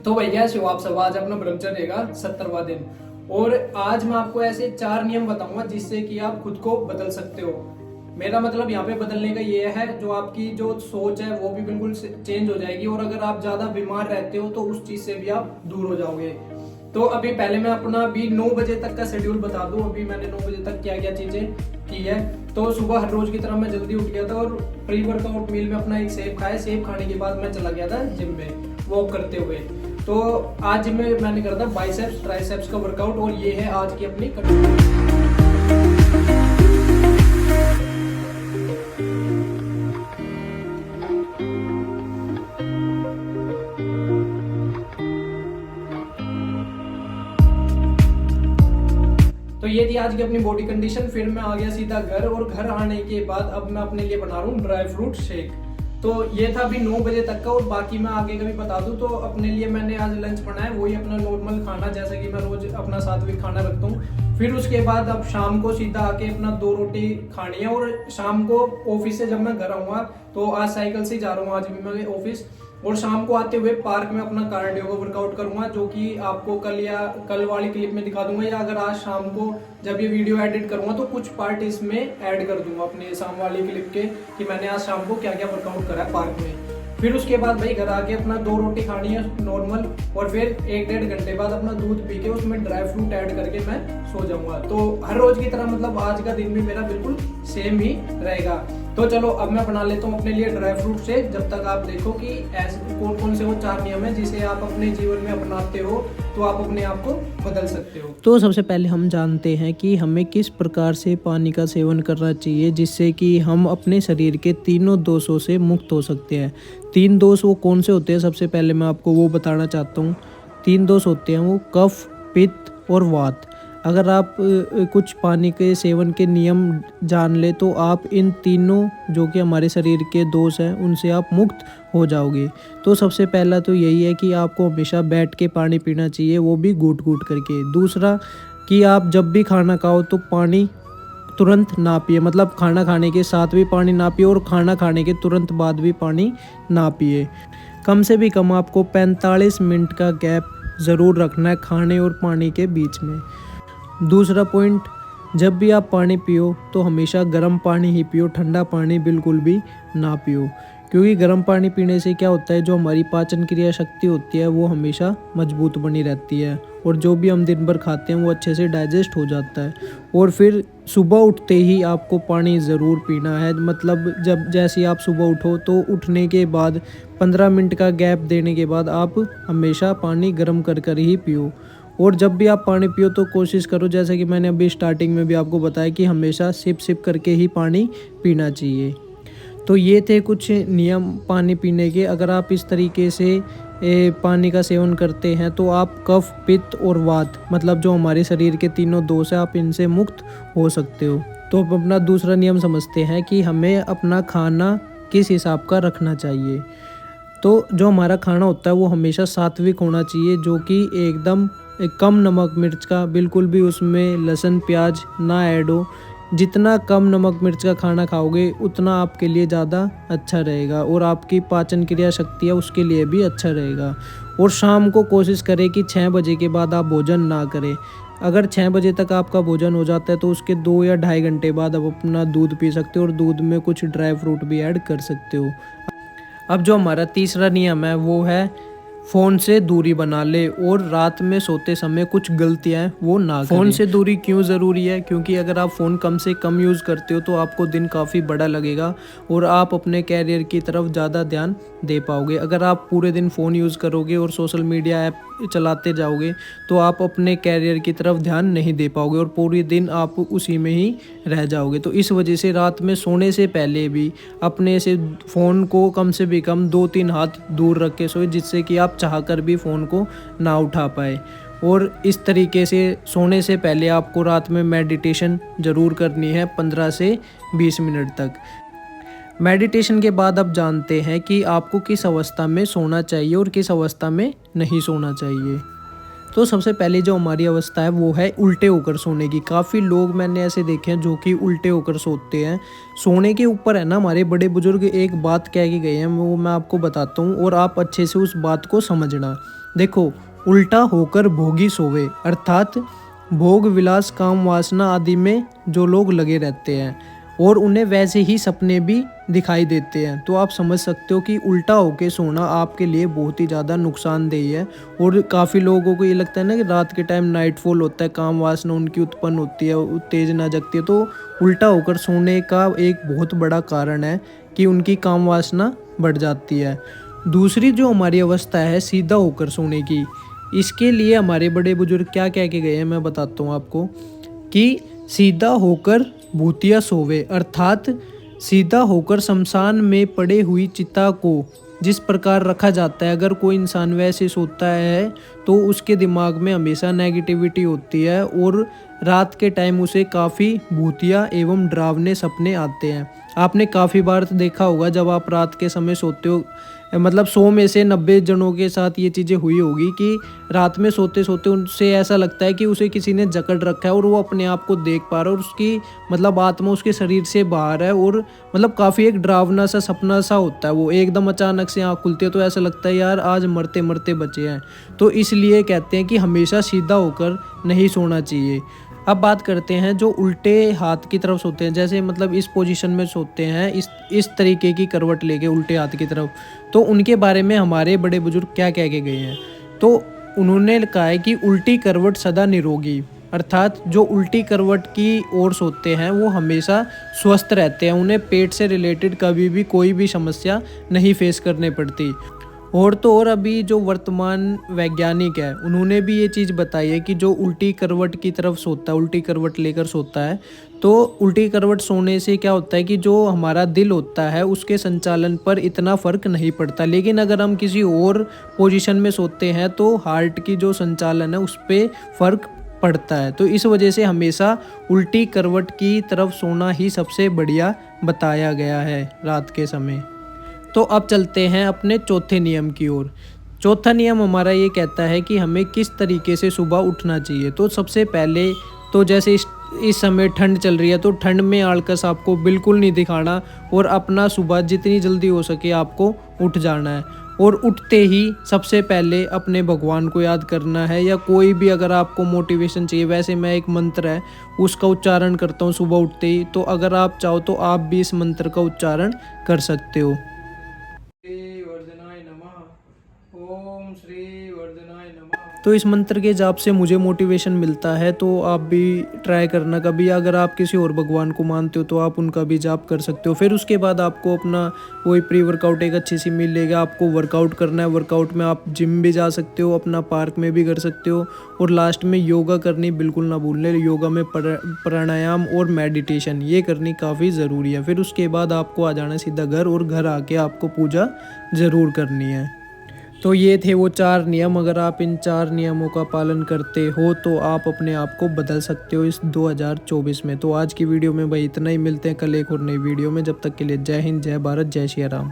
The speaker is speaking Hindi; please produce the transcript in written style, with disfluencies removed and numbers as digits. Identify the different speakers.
Speaker 1: तो भैया कैसे हो आप सब। आज अपना ब्रह्मचर्य का 70वां दिन और आज मैं आपको ऐसे 4 नियम बताऊंगा जिससे कि आप खुद को बदल सकते हो। मेरा मतलब यहाँ पे बदलने का ये है, जो आपकी जो सोच है वो भी बिल्कुल चेंज हो जाएगी और अगर आप ज्यादा बीमार रहते हो तो उस चीज से भी आप दूर हो जाओगे। तो अभी पहले मैं अपना अभी 9 बजे तक का शेड्यूल बता दूं। अभी मैंने 9 बजे तक क्या क्या चीजें की है। तो सुबह हर रोज की तरह मैं जल्दी उठ गया था और प्री वर्कआउट मील में अपना एक सेब खाया। सेब खाने के बाद मैं चला गया था जिम में वॉक करते हुए। तो आज जिम में मैंने करा था बाइसेप्स ट्राइसेप्स का वर्कआउट और ये है आज की अपनी तो ये थी आज की अपनी बॉडी कंडीशन। फिर मैं आ गया सीधा घर और घर आने के बाद अब मैं अपने लिए बना रहा हूँ ड्राई फ्रूट शेक। तो ये था अभी 9 बजे तक का और बाकी मैं आगे का भी बता दूं। तो अपने लिए मैंने आज लंच बनाया, वही अपना नॉर्मल खाना जैसा कि मैं रोज अपना सात्विक खाना रखता हूँ। फिर उसके बाद अब शाम को सीधा आके अपना 2 रोटी खानी है और शाम को ऑफिस से जब मैं घर आऊंगा तो आज साइकिल से जा रहा हूँ आज भी मैं ऑफिस। और शाम को आते हुए पार्क में अपना कार्डियो का वर्कआउट करूंगा, जो कि आपको कल वाली क्लिप में दिखा दूंगा, या अगर आज शाम को जब ये वीडियो एडिट करूंगा तो कुछ पार्ट इसमें ऐड कर दूंगा अपने शाम वाली क्लिप के कि मैंने आज शाम को क्या क्या वर्कआउट करा है पार्क में। फिर उसके बाद भाई घर आके अपना 2 रोटी खानी है नॉर्मल और फिर 1-1.5 घंटे बाद अपना दूध पी के उसमें ड्राई फ्रूट ऐड करके मैं सो जाऊंगा। तो हर रोज की तरह मतलब आज का दिन भी मेरा बिल्कुल सेम ही रहेगा। तो चलो अब मैं बना लेता हूँ अपने लिए ड्राई फ्रूट शेक। जब तक आप देखो कि ऐसे कौन कौन से वो 4 नियम है जिसे आप अपने जीवन में अपनाते हो तो आप अपने आप को बदल सकते हो।
Speaker 2: तो सबसे पहले हम जानते हैं कि हमें किस प्रकार से पानी का सेवन करना चाहिए जिससे कि हम अपने शरीर के तीनों दोषों से मुक्त हो सकते हैं। 3 दोष वो कौन से होते हैं, सबसे पहले मैं आपको वो बताना चाहता हूँ। 3 दोष होते हैं वो कफ, पित्त और वात। अगर आप कुछ पानी के सेवन के नियम जान ले तो आप इन तीनों जो कि हमारे शरीर के दोष हैं उनसे आप मुक्त हो जाओगे। तो सबसे पहला तो यही है कि आपको हमेशा बैठ के पानी पीना चाहिए, वो भी घूट घूट करके। दूसरा कि आप जब भी खाना खाओ तो पानी तुरंत ना पिए, मतलब खाना खाने के साथ भी पानी ना पिए और खाना खाने के तुरंत बाद भी पानी ना पिए। कम से भी कम आपको 45 मिनट का गैप ज़रूर रखना है खाने और पानी के बीच में। दूसरा पॉइंट, जब भी आप पानी पियो तो हमेशा गर्म पानी ही पियो, ठंडा पानी बिल्कुल भी ना पियो। क्योंकि गर्म पानी पीने से क्या होता है, जो हमारी पाचन क्रिया शक्ति होती है वो हमेशा मजबूत बनी रहती है और जो भी हम दिन भर खाते हैं वो अच्छे से डाइजेस्ट हो जाता है। और फिर सुबह उठते ही आपको पानी ज़रूर पीना है, मतलब जब जैसे आप सुबह उठो तो उठने के बाद 15 मिनट का गैप देने के बाद आप हमेशा पानी गर्म कर कर ही पियो। और जब भी आप पानी पियो तो कोशिश करो, जैसे कि मैंने अभी स्टार्टिंग में भी आपको बताया, कि हमेशा सिप सिप करके ही पानी पीना चाहिए। तो ये थे कुछ नियम पानी पीने के। अगर आप इस तरीके से पानी का सेवन करते हैं तो आप कफ, पित्त और वात, मतलब जो हमारे शरीर के तीनों दोष हैं, आप इनसे मुक्त हो सकते हो। तो अब अपना दूसरा नियम समझते हैं कि हमें अपना खाना किस हिसाब का रखना चाहिए। तो जो हमारा खाना होता है वो हमेशा सात्विक होना चाहिए, जो कि एकदम कम नमक मिर्च का, बिल्कुल भी उसमें लहसुन प्याज ना ऐड हो। जितना कम नमक मिर्च का खाना खाओगे उतना आपके लिए ज़्यादा अच्छा रहेगा और आपकी पाचन क्रिया शक्ति है उसके लिए भी अच्छा रहेगा। और शाम को कोशिश करें कि 6 बजे के बाद आप भोजन ना करें। अगर 6 बजे तक आपका भोजन हो जाता है तो उसके 2 या ढाई घंटे बाद आप अपना दूध पी सकते हो और दूध में कुछ ड्राई फ्रूट भी ऐड कर सकते हो। अब जो हमारा तीसरा नियम है वो है फ़ोन से दूरी बना ले और रात में सोते समय कुछ गलतियां वो ना करें। फ़ोन से दूरी क्यों ज़रूरी है, क्योंकि अगर आप फ़ोन कम से कम यूज़ करते हो तो आपको दिन काफ़ी बड़ा लगेगा और आप अपने कैरियर की तरफ ज़्यादा ध्यान दे पाओगे। अगर आप पूरे दिन फ़ोन यूज़ करोगे और सोशल मीडिया ऐप चलाते जाओगे तो आप अपने कैरियर की तरफ ध्यान नहीं दे पाओगे और पूरे दिन आप उसी में ही रह जाओगे। तो इस वजह से रात में सोने से पहले भी अपने से फ़ोन को कम से भी कम 2-3 हाथ दूर रख के सोए, जिससे कि आप चाहकर भी फ़ोन को ना उठा पाए। और इस तरीके से सोने से पहले आपको रात में मेडिटेशन ज़रूर करनी है 15 से 20 मिनट तक। मेडिटेशन के बाद अब जानते हैं कि आपको किस अवस्था में सोना चाहिए और किस अवस्था में नहीं सोना चाहिए। तो सबसे पहले जो हमारी अवस्था है वो है उल्टे होकर सोने की। काफ़ी लोग मैंने ऐसे देखे हैं जो कि उल्टे होकर सोते हैं। सोने के ऊपर है ना, हमारे बड़े बुजुर्ग एक बात कह के गए हैं, वो मैं आपको बताता हूँ और आप अच्छे से उस बात को समझना। देखो, उल्टा होकर भोगी सोवे, अर्थात भोग विलास काम वासना आदि में जो लोग लगे रहते हैं और उन्हें वैसे ही सपने भी दिखाई देते हैं, तो आप समझ सकते हो कि उल्टा होके सोना आपके लिए बहुत ही ज़्यादा नुकसानदेही है। और काफ़ी लोगों को ये लगता है ना कि रात के टाइम नाइटफॉल होता है, काम वासना उनकी उत्पन्न होती है, उत्तेजना जगती है, तो उल्टा होकर सोने का एक बहुत बड़ा कारण है कि उनकी काम वासना बढ़ जाती है। दूसरी जो हमारी अवस्था है सीधा होकर सोने की, इसके लिए हमारे बड़े बुजुर्ग क्या कह के गए हैं मैं बताता हूँ आपको, कि सीधा होकर भूतिया सोवे, अर्थात सीधा होकर शमशान में पड़े हुई चिता को जिस प्रकार रखा जाता है, अगर कोई इंसान वैसे सोता है तो उसके दिमाग में हमेशा नेगेटिविटी होती है और रात के टाइम उसे काफ़ी भूतिया एवं डरावने सपने आते हैं। आपने काफ़ी बार देखा होगा जब आप रात के समय सोते हो, मतलब 100 में से 90 जनों के साथ ये चीज़ें हुई होगी कि रात में सोते सोते उनसे ऐसा लगता है कि उसे किसी ने जकड़ रखा है और वो अपने आप को देख पा रहा है और उसकी मतलब आत्मा उसके शरीर से बाहर है और मतलब काफ़ी एक डरावना सा सपना सा होता है। वो एकदम अचानक से आँख खुलती है तो ऐसा लगता है यार आज मरते मरते बचे हैं। तो इसलिए कहते हैं कि हमेशा सीधा होकर नहीं सोना चाहिए। अब बात करते हैं जो उल्टे हाथ की तरफ सोते हैं, जैसे मतलब इस पोजीशन में सोते हैं, इस तरीके की करवट लेके उल्टे हाथ की तरफ, तो उनके बारे में हमारे बड़े बुजुर्ग क्या कह के गए हैं। तो उन्होंने कहा है कि उल्टी करवट सदा निरोगी, अर्थात जो उल्टी करवट की ओर सोते हैं वो हमेशा स्वस्थ रहते हैं, उन्हें पेट से रिलेटेड कभी भी कोई भी समस्या नहीं फेस करने पड़ती। और तो और अभी जो वर्तमान वैज्ञानिक है उन्होंने भी ये चीज़ बताई है कि जो उल्टी करवट की तरफ सोता है, उल्टी करवट लेकर सोता है, तो उल्टी करवट सोने से क्या होता है कि जो हमारा दिल होता है उसके संचालन पर इतना फ़र्क नहीं पड़ता, लेकिन अगर हम किसी और पोजीशन में सोते हैं तो हार्ट की जो संचालन है उस पर फ़र्क पड़ता है। तो इस वजह से हमेशा उल्टी करवट की तरफ सोना ही सबसे बढ़िया बताया गया है रात के समय। तो अब चलते हैं अपने चौथे नियम की ओर। चौथा नियम हमारा ये कहता है कि हमें किस तरीके से सुबह उठना चाहिए। तो सबसे पहले तो जैसे इस समय ठंड चल रही है तो ठंड में आलकस आपको बिल्कुल नहीं दिखाना और अपना सुबह जितनी जल्दी हो सके आपको उठ जाना है। और उठते ही सबसे पहले अपने भगवान को याद करना है, या कोई भी अगर आपको मोटिवेशन चाहिए, वैसे मैं एक मंत्र है उसका उच्चारण करता हूँ सुबह उठते ही, तो अगर आप चाहो तो आप भी इस मंत्र का उच्चारण कर सकते हो।
Speaker 1: ओम श्री वर्धनाय नमः।
Speaker 2: तो इस मंत्र के जाप से मुझे मोटिवेशन मिलता है, तो आप भी ट्राई करना कभी। अगर आप किसी और भगवान को मानते हो तो आप उनका भी जाप कर सकते हो। फिर उसके बाद आपको अपना वही प्री वर्कआउट एक अच्छी सी मिल लेगा, आपको वर्कआउट करना है। वर्कआउट में आप जिम भी जा सकते हो, अपना पार्क में भी कर सकते हो, और लास्ट में योगा करनी बिल्कुल ना भूलने। योगा में प्राणायाम और मेडिटेशन ये करनी काफ़ी ज़रूरी है। फिर उसके बाद आपको आ जाना सीधा घर, और घर आके आपको पूजा ज़रूर करनी है। तो ये थे वो 4 नियम। अगर आप इन 4 नियमों का पालन करते हो तो आप अपने आप को बदल सकते हो इस 2024 में। तो आज की वीडियो में भाई इतना ही, मिलते हैं कल एक और नई वीडियो में। जब तक के लिए जय हिंद, जय भारत, जय श्री राम।